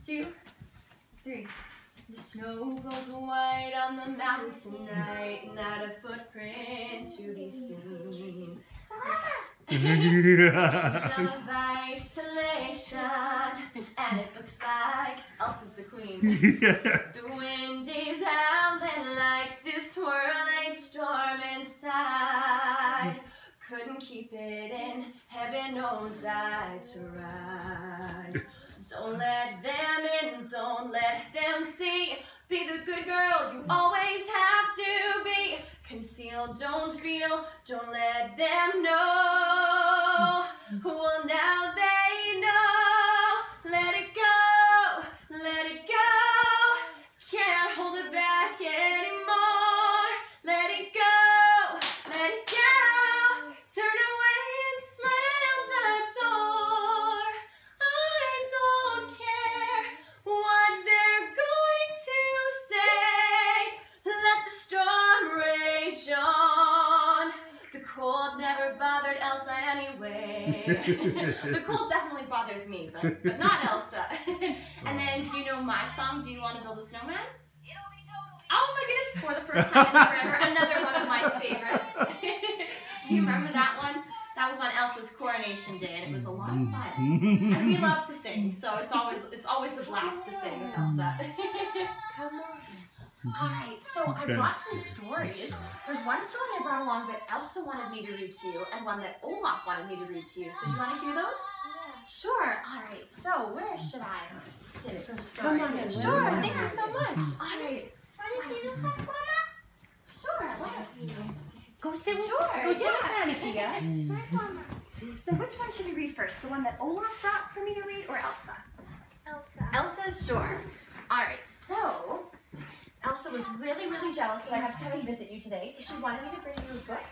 2, 3. The snow glows white on the mountain tonight, not a footprint to be seen. Done of isolation, and it looks like Elsa's the queen. The wind is howling like this swirling storm inside. Couldn't keep it in, heaven knows I tried. Don't let them in, don't let them see. Be the good girl you always have to be. Conceal, don't feel, don't let them know. Well, now they know. Let it go, let it go. Can't hold it back anymore. Let it go, let it go. Turn away and slam the door. I don't care what they're going to say. Let the storm rage on. The cold never bothered Elsa anyway. The cold definitely bothers me, but not Elsa. And then, do you know my song, Do You Want to Build a Snowman? Oh my goodness, for the first time in forever, another one of my favorites. You remember that one? That was on Elsa's coronation day, and it was a lot of fun. And we love to sing, so it's always a blast to sing with Elsa. Come on. Alright, so I brought some stories. There's one story I brought along that Elsa wanted me to read to you, and one that Olaf wanted me to read to you. So do you want to hear those? Yeah. Sure. Alright, so where should I sit for the story? Come on, sure, thank you so much. Alright. Sure, go sit with So which one should we read first? The one that Olaf brought for me to read, or Elsa? Elsa. Elsa's, sure. Alright, so Elsa was really, really jealous that I had to come and visit you today, so she wanted me to bring you a book.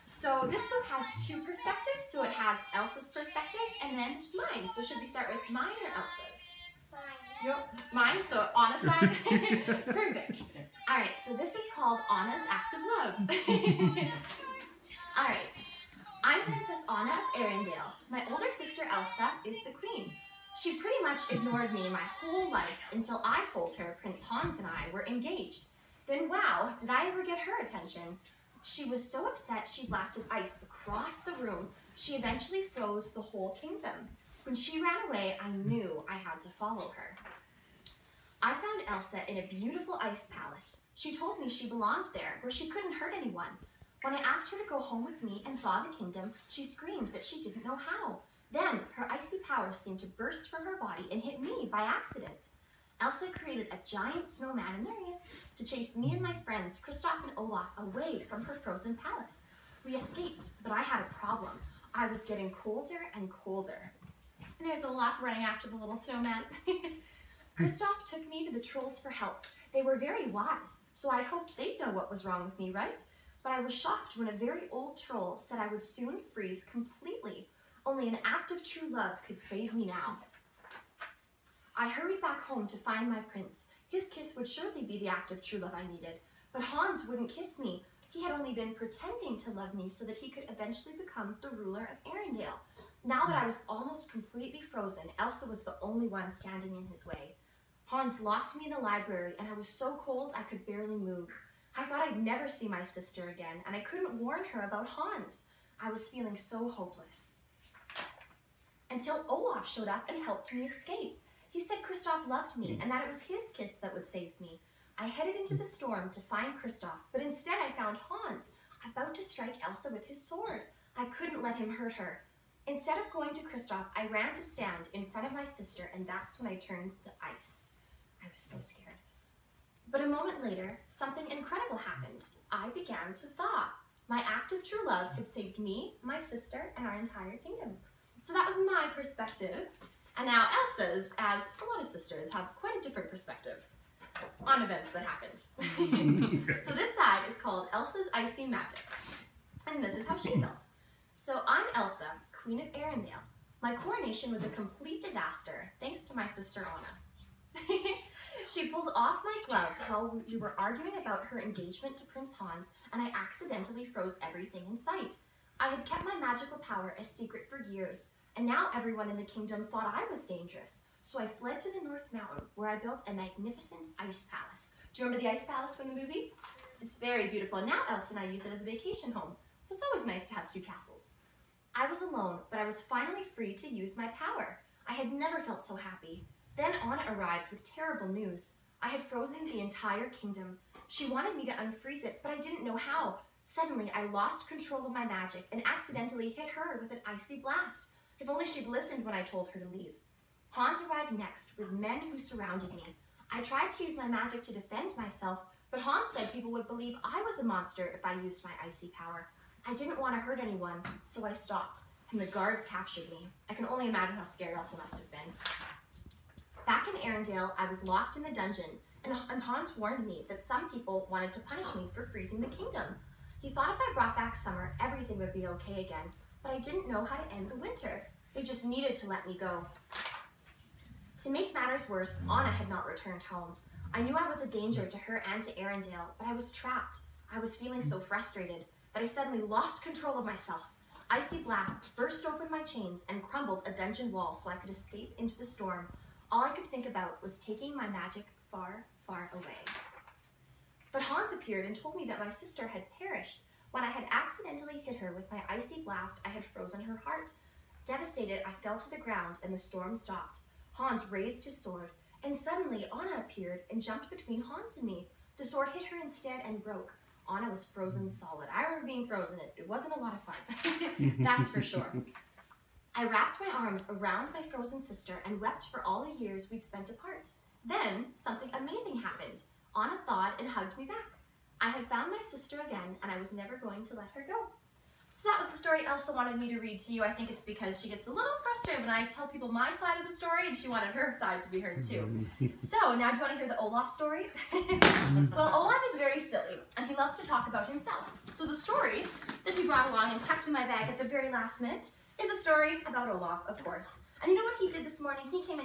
So this book has 2 perspectives, so it has Elsa's perspective and then mine. So should we start with mine or Elsa's? Mine, so Anna's side? Perfect. Alright, so this is called Anna's Act of Love. Alright, I'm Princess Anna of Arendelle. My older sister Elsa is the queen. She pretty much ignored me my whole life until I told her Prince Hans and I were engaged. Then wow, did I ever get her attention? She was so upset she blasted ice across the room. She eventually froze the whole kingdom. When she ran away, I knew I had to follow her. I found Elsa in a beautiful ice palace. She told me she belonged there, where she couldn't hurt anyone. When I asked her to go home with me and thaw the kingdom, she screamed that she didn't know how. Then, her icy powers seemed to burst from her body and hit me by accident. Elsa created a giant snowman, and there he is, to chase me and my friends, Kristoff and Olaf, away from her frozen palace. We escaped, but I had a problem. I was getting colder and colder. And there's Olaf running after the little snowman. Kristoff took me to the trolls for help. They were very wise, so I'd hoped they'd know what was wrong with me, right? But I was shocked when a very old troll said I would soon freeze completely. Only an act of true love could save me now. I hurried back home to find my prince. His kiss would surely be the act of true love I needed. But Hans wouldn't kiss me. He had only been pretending to love me so that he could eventually become the ruler of Arendelle. Now that I was almost completely frozen, Elsa was the only one standing in his way. Hans locked me in the library, and I was so cold I could barely move. I thought I'd never see my sister again, and I couldn't warn her about Hans. I was feeling so hopeless. Until Olaf showed up and helped me escape. He said Kristoff loved me and that it was his kiss that would save me. I headed into the storm to find Kristoff, but instead I found Hans, about to strike Elsa with his sword. I couldn't let him hurt her. Instead of going to Kristoff, I ran to stand in front of my sister, and that's when I turned to ice. I was so scared. But a moment later, something incredible happened. I began to thaw. My act of true love had saved me, my sister, and our entire kingdom. So that was my perspective. And now Elsa's, as a lot of sisters, have quite a different perspective on events that happened. So this side is called Elsa's Icy Magic. And this is how she felt. So I'm Elsa, Queen of Arendelle. My coronation was a complete disaster, thanks to my sister Anna. She pulled off my glove while we were arguing about her engagement to Prince Hans, and I accidentally froze everything in sight. I had kept my magical power a secret for years. and now everyone in the kingdom thought I was dangerous. So I fled to the North Mountain, where I built a magnificent ice palace. Do you remember the ice palace from the movie? It's very beautiful, and now Elsa and I use it as a vacation home, so it's always nice to have 2 castles. I was alone, but I was finally free to use my power. I had never felt so happy. Then Anna arrived with terrible news. I had frozen the entire kingdom. She wanted me to unfreeze it, but I didn't know how. Suddenly, I lost control of my magic and accidentally hit her with an icy blast. If only she'd listened when I told her to leave. Hans arrived next with men who surrounded me. I tried to use my magic to defend myself, but Hans said people would believe I was a monster if I used my icy power. I didn't want to hurt anyone, so I stopped, and the guards captured me. I can only imagine how scared Elsa must have been. Back in Arendelle, I was locked in the dungeon, and Hans warned me that some people wanted to punish me for freezing the kingdom. He thought if I brought back summer, everything would be okay again, but I didn't know how to end the winter. They just needed to let me go. To make matters worse, Anna had not returned home. I knew I was a danger to her and to Arendelle, but I was trapped. I was feeling so frustrated that I suddenly lost control of myself. Icy blasts burst open my chains and crumbled a dungeon wall so I could escape into the storm. All I could think about was taking my magic far, far away. But Hans appeared and told me that my sister had perished. When I had accidentally hit her with my icy blast, I had frozen her heart. Devastated, I fell to the ground and the storm stopped. Hans raised his sword, and suddenly Anna appeared and jumped between Hans and me. The sword hit her instead and broke. Anna was frozen solid. I remember being frozen. It wasn't a lot of fun, that's for sure. I wrapped my arms around my frozen sister and wept for all the years we'd spent apart. Then something amazing happened. Anna thawed and hugged me back. I had found my sister again, and I was never going to let her go. So that was the story Elsa wanted me to read to you. I think it's because she gets a little frustrated when I tell people my side of the story, and she wanted her side to be heard too. So now do you want to hear the Olaf story? Well, Olaf is very silly, and he loves to talk about himself. So the story that he brought along and tucked in my bag at the very last minute is a story about Olaf, of course. And you know what he did this morning? He came in